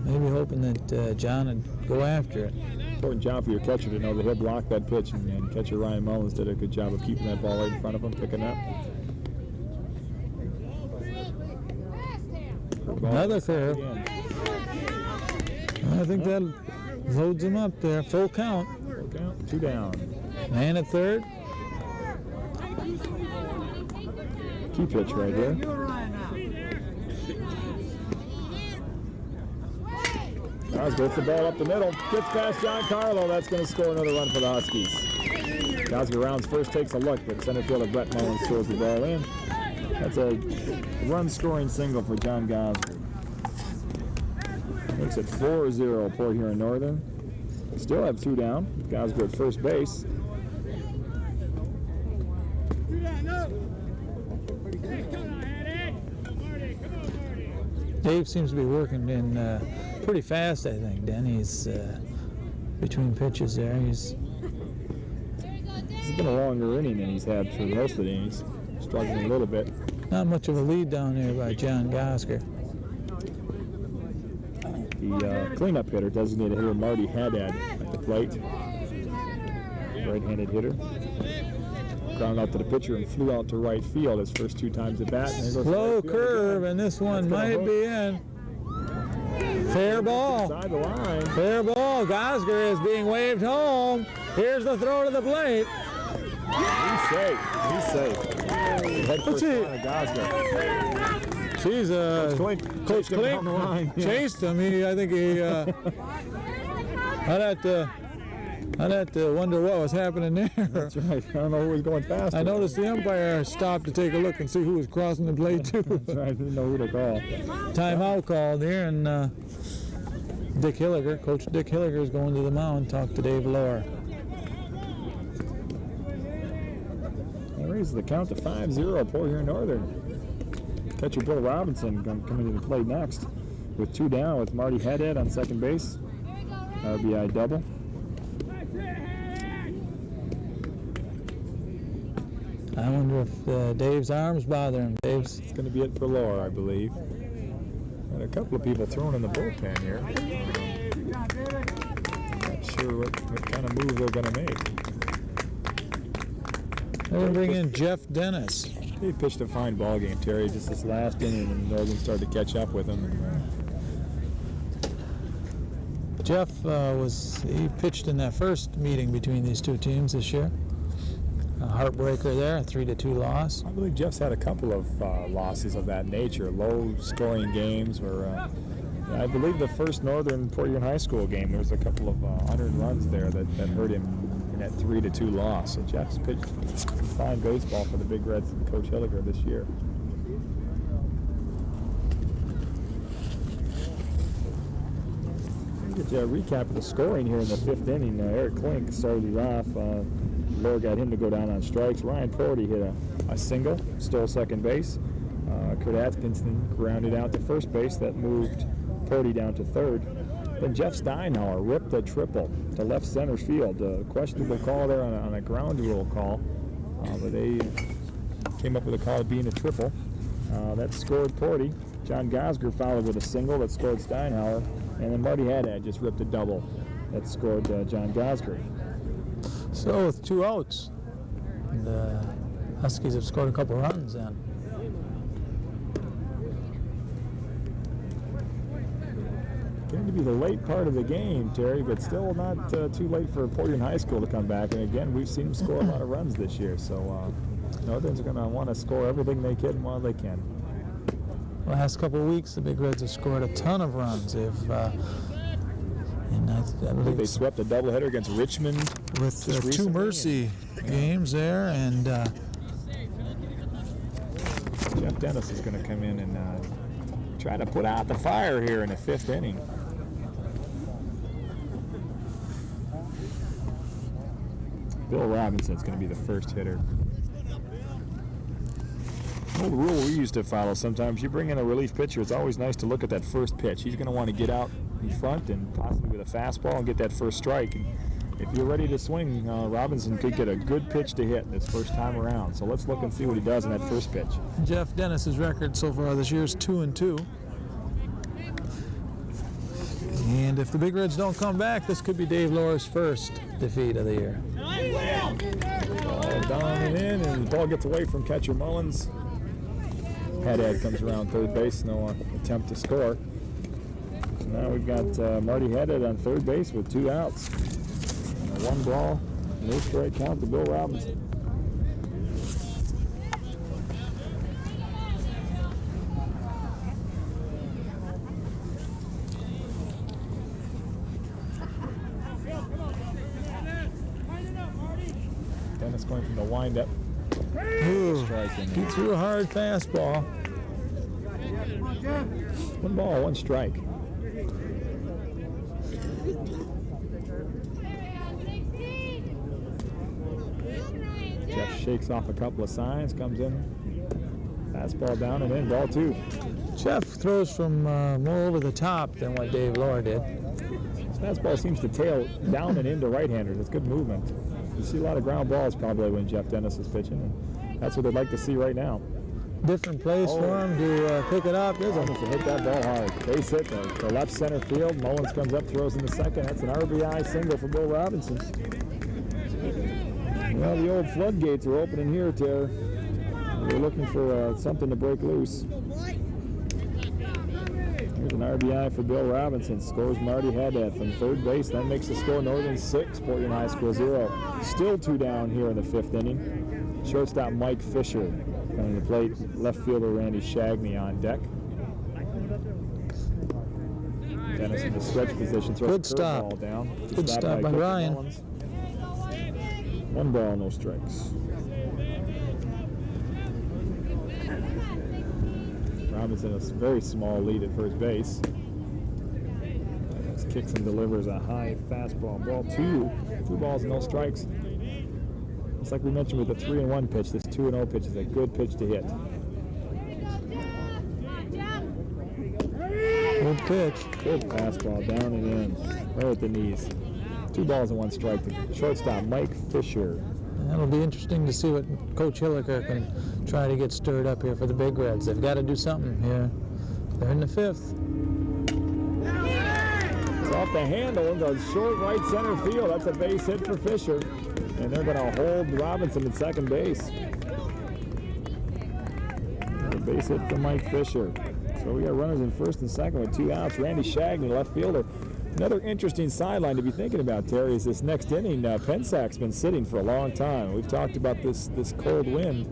Maybe hoping that John would go after it. Important job for your catcher to know that he'll block that pitch, and catcher Ryan Mullins did a good job of keeping that ball right in front of him, picking up. Another curve. I think that loads him up there. Full count. 2 down. Man at third. Key pitch right here. Gosger the ball up the middle. Gets past John Carlo. That's going to score another run for the Huskies. Gosger rounds first, takes a look, but center fielder Brett Mullins throws the ball in. That's a run-scoring single for John Gosger. Makes it 4-0 Port Huron Northern. Still have 2 down. Gosger at first base. Dave seems to be working in pretty fast, I think. Denny's between pitches there. It's been a longer inning than he's had for most of the innings. Struggling a little bit. Not much of a lead down there by John Gosger. The cleanup hitter, designated hitter Marty Haddad at the plate. Right-handed hitter. Ground out to the pitcher and flew out to right field his first 2 times at bat. Slow curve, and this one might be in. Fair ball. Inside the line. Fair ball. Gosger is being waved home. Here's the throw to the plate. He's safe. He's safe. Head first line of Gosger. Jeez, Coach Klink chased him. I think he I'd have to wonder what was happening there. That's right. I don't know who was going fast. I noticed the umpire stopped to take a look and see who was crossing the plate too. That's right. I didn't know who to call. Timeout called here, and Dick Hilliger, Coach Dick Hilliger, is going to the mound, talk to Dave Lohr. That raises the count to 5-0 Port Huron Northern. Catcher Bill Robinson coming to the plate next. with 2 down with Marty Haddad on second base. RBI double. I wonder if Dave's arms bother him. Dave's. It's going to be it for Lower, I believe. And a couple of people thrown in the bullpen here. Not sure what kind of move they're going to make. They're going to bring in Jeff Dennis. He pitched a fine ball game, Terry, just this last inning, and Northern started to catch up with him. Jeff he pitched in that first meeting between these two teams this year. A heartbreaker there, a 3-2 loss. I believe Jeff's had a couple of losses of that nature, low-scoring games. Where I believe the first Northern Port Huron High School game, there was a couple of unearned runs there that hurt him in that 3-2 loss. So Jeff's pitched fine baseball for the Big Reds and Coach Hilliger this year. Get a recap of the scoring here in the 5th inning. Eric Klink started it off. Lower got him to go down on strikes. Ryan Porty hit a single, stole second base. Kurt Atkinson grounded out to first base. That moved Porty down to third. Then Jeff Steinhauer ripped a triple to left center field. Questionable call there on a ground rule call. But they came up with a call being a triple. That scored Porty. John Gosger followed with a single that scored Steinhauer. And then Marty Haddad just ripped a double that scored John Gosger. So with 2 outs, the Huskies have scored a couple runs then. Going to be the late part of the game, Terry, but still not too late for Port Huron High School to come back. And again, we've seen them score a lot of runs this year. So Northern's going to want to score everything they can while they can. The last couple of weeks, the Big Reds have scored a ton of runs. And I believe they swept a doubleheader against Richmond with 2 mercy games there, and Jeff Dennis is going to come in and try to put out the fire here in the 5th inning. Bill Robinson's going to be the first hitter. Old rule we used to follow sometimes, you bring in a relief pitcher, it's always nice to look at that first pitch. He's going to want to get out in front and possibly with a fastball and get that first strike. And if you're ready to swing, Robinson could get a good pitch to hit this first time around. So let's look and see what he does in that first pitch. Jeff Dennis's record so far this year is 2-2. And if the Big Reds don't come back, this could be Dave Lohr's first defeat of the year. Ball down and in, and the ball gets away from catcher Mullins. Haddad comes around third base, no attempt to score. So now we've got Marty Haddad on third base with 2 outs. And a 1 ball, no strike count to Bill Robinson. Dennis going from the windup. He threw a hard fastball. 1 ball, 1 strike. Jeff shakes off a couple of signs, comes in, fastball down and in, ball 2. Jeff throws from more over the top than what Dave Lohr did. His fastball seems to tail down and into right-handers. It's good movement. You see a lot of ground balls probably when Jeff Dennis is pitching, and that's what they'd like to see right now. Different place for him to pick it up. Almost hit that ball hard. Base hit to left center field. Mullins comes up, throws in the second. That's an RBI single for Bill Robinson. Well, the old floodgates are opening here, Terry. We're looking for something to break loose. Here's an RBI for Bill Robinson. Scores Marty Haddad from third base. That makes the score Northern 6, Port Huron High School 0. Still 2 down here in the 5th inning. Shortstop Mike Fisher coming to the plate. Left fielder Randy Shagney on deck. Dennis in the stretch position. Throws Good the stop. ball down. Good stop by Ryan. Mullins. 1 ball, no strikes. Robinson a very small lead at first base. Dennis kicks and delivers a high fastball. Ball 2. 2 balls, no strikes. It's like we mentioned with the 3-1 pitch. This 2-0 pitch is a good pitch to hit. Good pitch. Good fastball down and in, right at the knees. 2 balls and 1 strike. The shortstop, Mike Fisher. That'll be interesting to see what Coach Hilliker can try to get stirred up here for the Big Reds. They've got to do something here. They're in the 5th. It's off the handle into short right center field. That's a base hit for Fisher. And they're going to hold Robinson at second base. A base hit for Mike Fisher. So we got runners in first and second with 2 outs. Randy Shagney, left fielder. Another interesting sideline to be thinking about, Terry, is this next inning. Pensac's been sitting for a long time. We've talked about this cold wind.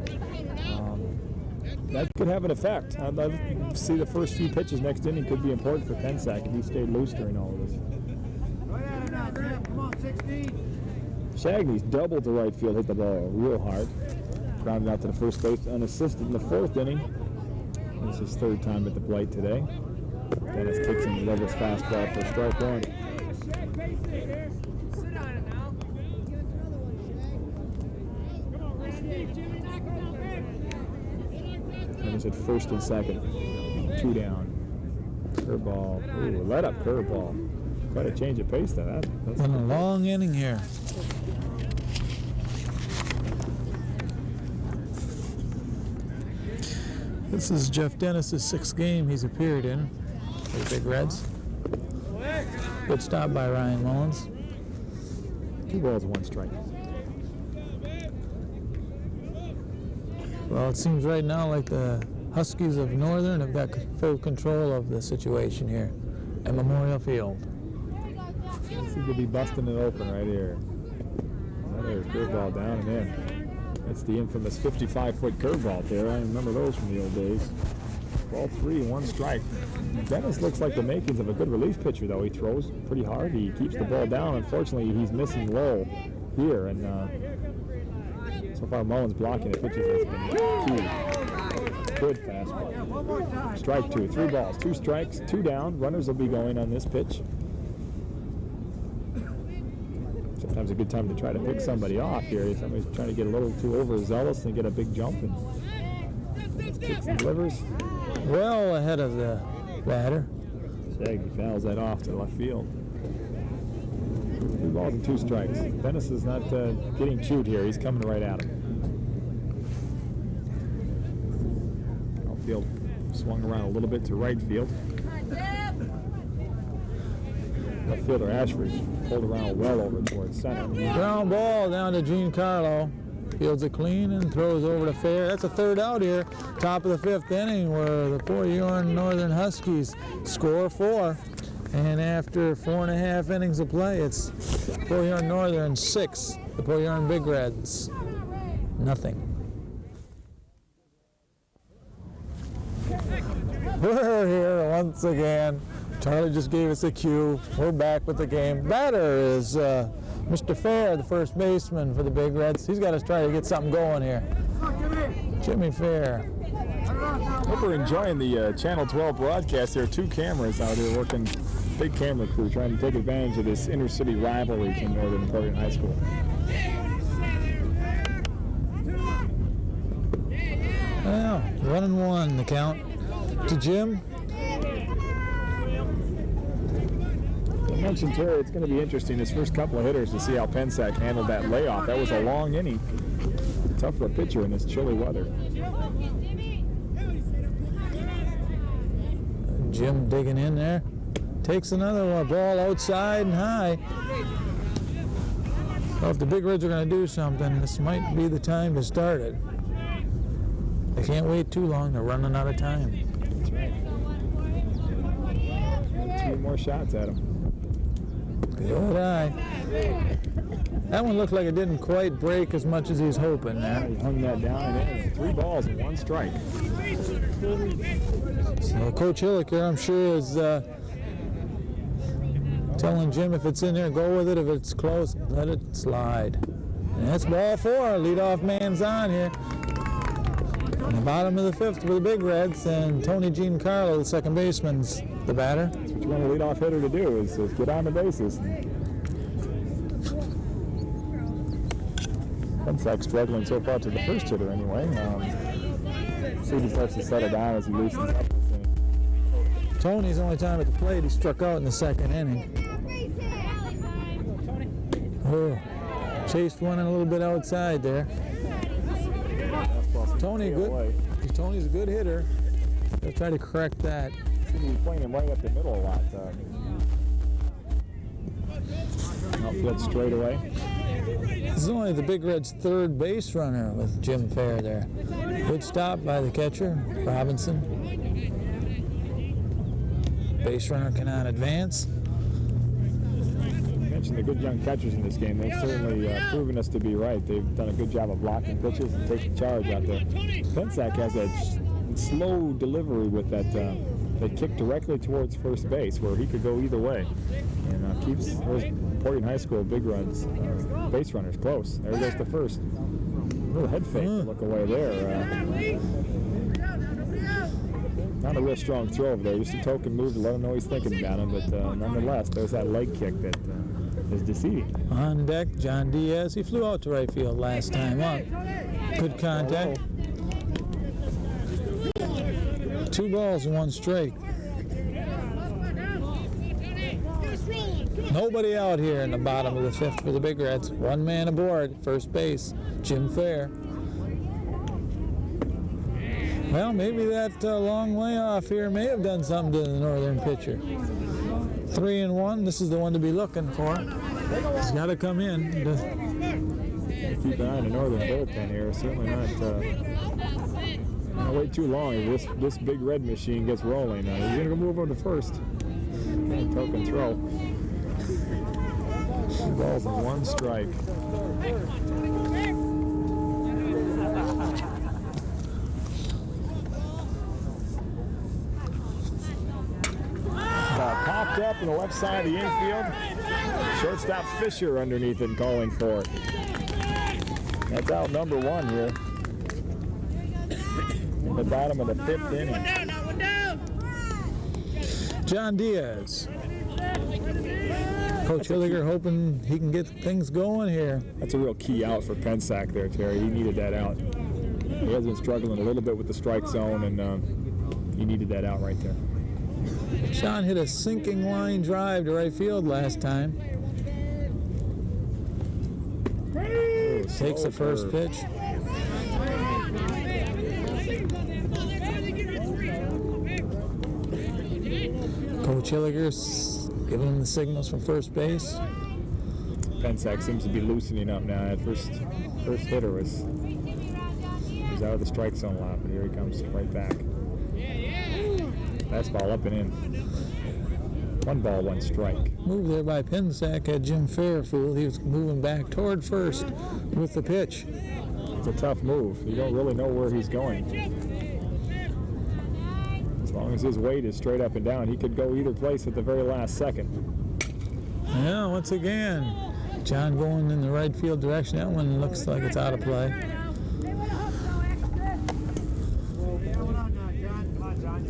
That could have an effect. I'd love to see the first few pitches next inning could be important for Pensac if he stayed loose during all of this. Come on, 16. Shagney's doubled to right field, hit the ball real hard. Grounded out to the first base unassisted in the 4th inning. This is his 3rd time at the plate today. Dennis kicks him, delivers fastball for strike 1. Dennis at first and second. 2 down. Curveball. Ooh, let up curveball. Quite a change of pace there. That's been a long inning here. This is Jeff Dennis's 6th game he's appeared in for the Big Reds. Good stop by Ryan Mullins. 2 balls, 1 strike. Well, it seems right now like the Huskies of Northern have got full control of the situation here at Memorial Field. Seem to be busting it open right here. Another curveball down and in. That's the infamous 55-foot curveball there. I remember those from the old days. Ball 3, 1 strike. Dennis looks like the makings of a good relief pitcher, though. He throws pretty hard. He keeps the ball down. Unfortunately, he's missing low here. And so far, Mullins blocking the pitches has been key. Good fastball. Strike 2. 3 balls, 2 strikes, 2 down. Runners will be going on this pitch. Sometimes a good time to try to pick somebody off here. Somebody's trying to get a little too overzealous and get a big jump and kicks and delivers. Well ahead of the batter. Shagney fouls that off to left field. 3 balls and 2 strikes. Dennis is not getting cute here. He's coming right at him. Outfield swung around a little bit to right field. Left fielder Ashford pulled around well over towards center. Ground ball down to Giancarlo. Fields it clean and throws over to Fair. That's a 3rd out here. Top of the 5th inning where the poor Huron Northern Huskies score 4. And after 4.5 innings of play, it's poor Huron Northern 6. The poor Huron Big Reds, nothing. We're here once again. Charlie just gave us a cue. We're back with the game. Batter is Mr. Fair, the first baseman for the Big Reds. He's got to try to get something going here. Jimmy Fair. Hope we're enjoying the Channel 12 broadcast. There are 2 cameras out here working, big camera crew, trying to take advantage of this inter-city rivalry between Northern and Portland High School. Well, 1-1 the count to Jim. I mentioned, Terry, it's going to be interesting this first couple of hitters to see how Pensac handled that layoff. That was a long inning. Tough for a pitcher in this chilly weather. Jim digging in there. Takes another one, ball outside and high. Well, if the Big Reds are going to do something, this might be the time to start it. They can't wait too long. They're running out of time. That's right. 2 more shots at him. Good eye. That one looked like it didn't quite break as much as he was hoping there. He hung that down and in. 3 balls and 1 strike. So Coach Hilliker, I'm sure, is telling Jim if it's in there, go with it. If it's close, let it slide. And that's ball 4. Leadoff man's on here. On the bottom of the 5th for the Big Reds, and Tony Giancarlo, the second baseman's the batter. That's what you want a leadoff hitter to do, is get on the bases. Pensac struggling so far to the first hitter anyway. See if he starts to settle down as he loosens up. Tony's only time at the plate, he struck out in the second inning. Oh, chased one a little bit outside there. Tony, Tony's a good hitter. They'll try to correct that. Seems to be playing him right up the middle a lot. Outfield straightaway. This is only the Big Red's third base runner with Jim Fair there. Good stop by the catcher, Robinson. Base runner cannot advance. You mentioned the good young catchers in this game. They've certainly proven us to be right. They've done a good job of blocking pitches and taking charge out there. Pensac has that slow delivery with that kick directly towards first base where he could go either way. And keeps those Portage High School big runs, base runners close. There he goes to first. A little head fake to look away there. Not a real strong throw over there, just a token move to let him know he's thinking about him, but nonetheless, there's that leg kick that is deceiving. On deck, John Diaz. He flew out to right field last time up. Good contact. 2 balls and 1 strike. Nobody out here in the bottom of the 5th for the Big Reds. 1 man aboard, first base, Jim Fair. Well, maybe that long layoff here may have done something to the northern pitcher. 3-1, this is the one to be looking for. He's got to come in. Keep an eye on the northern bullpen here. Certainly not wait too long. This Big Red machine gets rolling. He's going to go move over to first. Token throw. 2 balls and 1 strike. Popped up in the left side of the infield. Shortstop Fisher underneath it calling for it. That's out number 1 here. In the bottom of the 5th inning. John Diaz. Coach Hilliger hoping he can get things going here. That's a real key out for Pensac there, Terry. He needed that out. He has been struggling a little bit with the strike zone, and he needed that out right there. Sean hit a sinking line drive to right field last time. Takes the first pitch. Coach Hilliger's giving him the signals from first base. Pensac seems to be loosening up now. That first hitter was out of the strike zone a lot, but here he comes right back. Fastball up and in. 1 ball, 1 strike. Move there by Pensac had Jim Fair fooled. He was moving back toward first with the pitch. It's a tough move. You don't really know where he's going. As long as his weight is straight up and down, he could go either place at the very last second. Yeah, once again, John going in the right field direction. That one looks like it's out of play.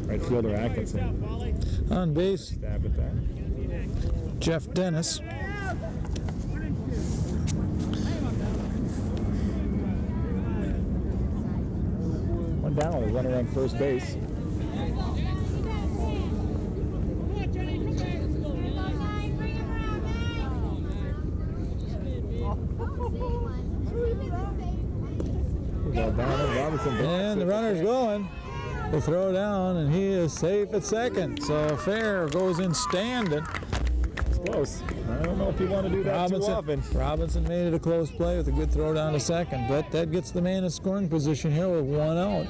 Right fielder Atkinson. On base, Stab at that. Jeff Dennis. One down, a runner on first base. And the runner's going. The throw down, and he is safe at second. So Fair goes in standing. It's close. I don't know if you want to do that too often. Robinson made it a close play with a good throw down to second, but that gets the man in scoring position here with 1 out.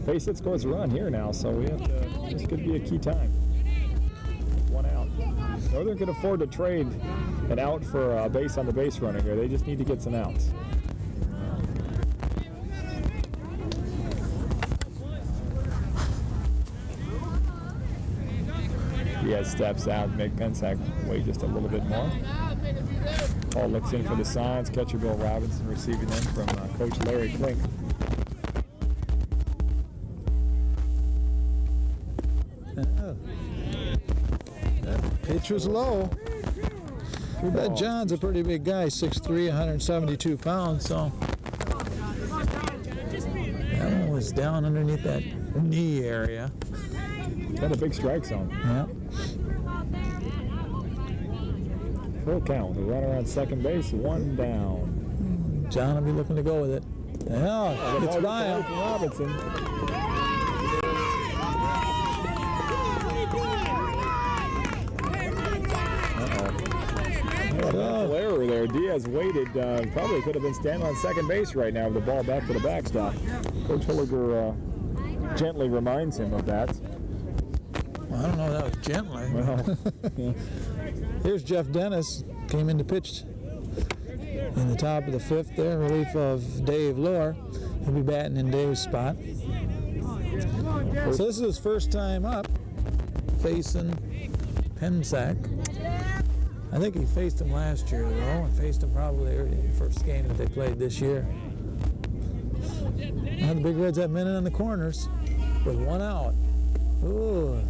Base hit scores a run here now, so we have to, this could be a key time. 1 out. Northern could afford to trade an out for a base on the base runner here. They just need to get some outs. Diaz steps out, make Pensac wait just a little bit more. Paul looks in for the signs. Catcher Bill Robinson receiving them from Coach Larry Klink. That pitch was low. That John's a pretty big guy, 6'3", 172 pounds, so that one was just down underneath that knee area. Got a big strike zone. Yeah. Full count. The runner on second base, one down. John will be looking to go with it. Yeah, it's by him. Robinson. Mental error there. Diaz waited. Probably could have been standing on second base right now with the ball back to the backstop. Coach Hilliger gently reminds him of that. Well, I don't know if that was gently. Well, yeah. Here's Jeff Dennis. Came in to pitch in the top of the fifth there, relief of Dave Lohr. He'll be batting in Dave's spot. So this is his first time up facing Pensac. I think he faced him last year, though, and faced him probably in the first game that they played this year. Now the Big Reds have men in the corners with one out. Ooh,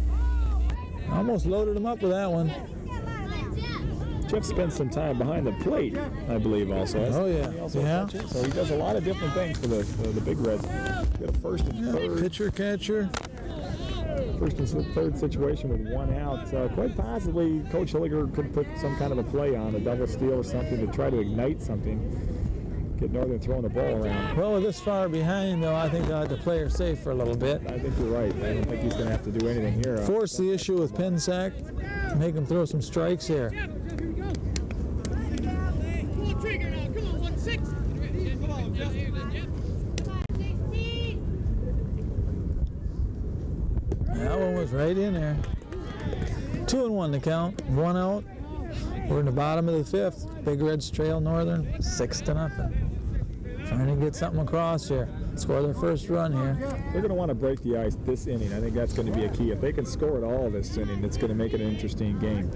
almost loaded him up with that one. Jeff spends some time behind the plate, I believe, also. Oh, yeah. He also Yeah. catches, so he does a lot of different things for the Big Reds. Got a first and third. Pitcher, catcher. First and third situation with one out. Quite possibly, Coach Hilliger could put some kind of a play on, a double steal or something to try to ignite something. Get Northern throwing the ball around. Well, with this far behind, though, I think they'll have to play her safe for a little bit. I think you're right. I don't think he's going to have to do anything here. Force the issue with Pensac. Make them throw some strikes here. That one was right in there. 2-1 to count. One out. We're in the bottom of the fifth. Big Reds trail Northern 6-0. Trying to get something across here. Score their first run here. They're going to want to break the ice this inning. I think that's going to be a key. If they can score at all this inning, it's going to make it an interesting game.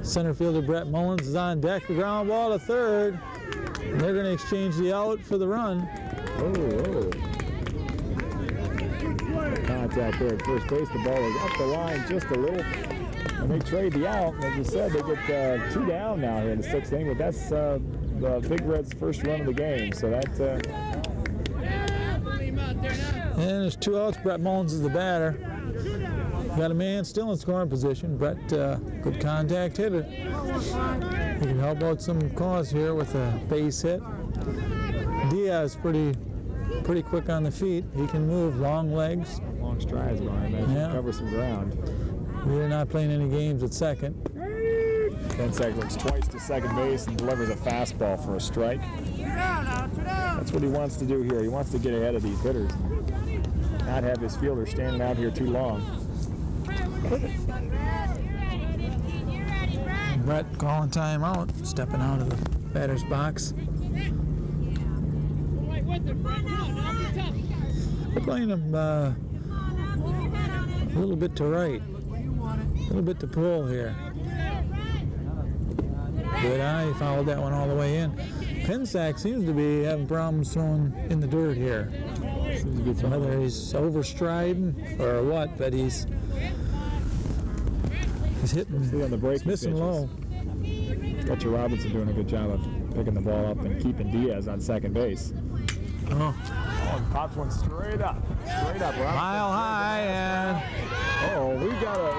Center fielder Brett Mullins is on deck. The ground ball to third. And they're going to exchange the out for the run. Oh. Contact there at first base. The ball is up the line just a little. And they trade the out. As you said, they get 2 down now here in the 6th inning. But that's the Big Reds' first run of the game. So that. And there's 2 outs. Brett Mullins is the batter. Got a man still in scoring position. Brett, good contact hitter. He can help out some cause here with a base hit. Diaz pretty quick on the feet. He can move, long legs. Long strides behind him. Yeah. Cover some ground. We're not playing any games at second. Pensac looks twice to second base and delivers a fastball for a strike. That's what he wants to do here. He wants to get ahead of these hitters. Not have his fielder standing out here too long. Brett calling timeout, stepping out of the batter's box. They're playing him a little bit to right, a little bit to pull here. Good eye, he fouled that one all the way in. Pensac seems to be having problems throwing in the dirt here. Whether he's overstriding or what, but he's hitting, on the break missing low. Fletcher Robinson doing a good job of picking the ball up and keeping Diaz on second base. Oh, and pops one straight up. Straight up. Mile high, and oh, we got a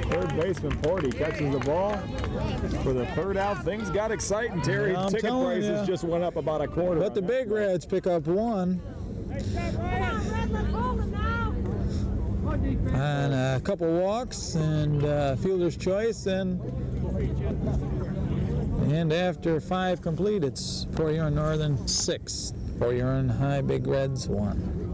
third baseman Porty catches the ball for the third out. Things got exciting, Terry. Yeah, ticket prices just went up about a quarter. But the Big Reds pick up 1. And a couple walks and fielder's choice, and after 5 complete, it's Port Huron Northern 6, Port Huron High Big Reds 1.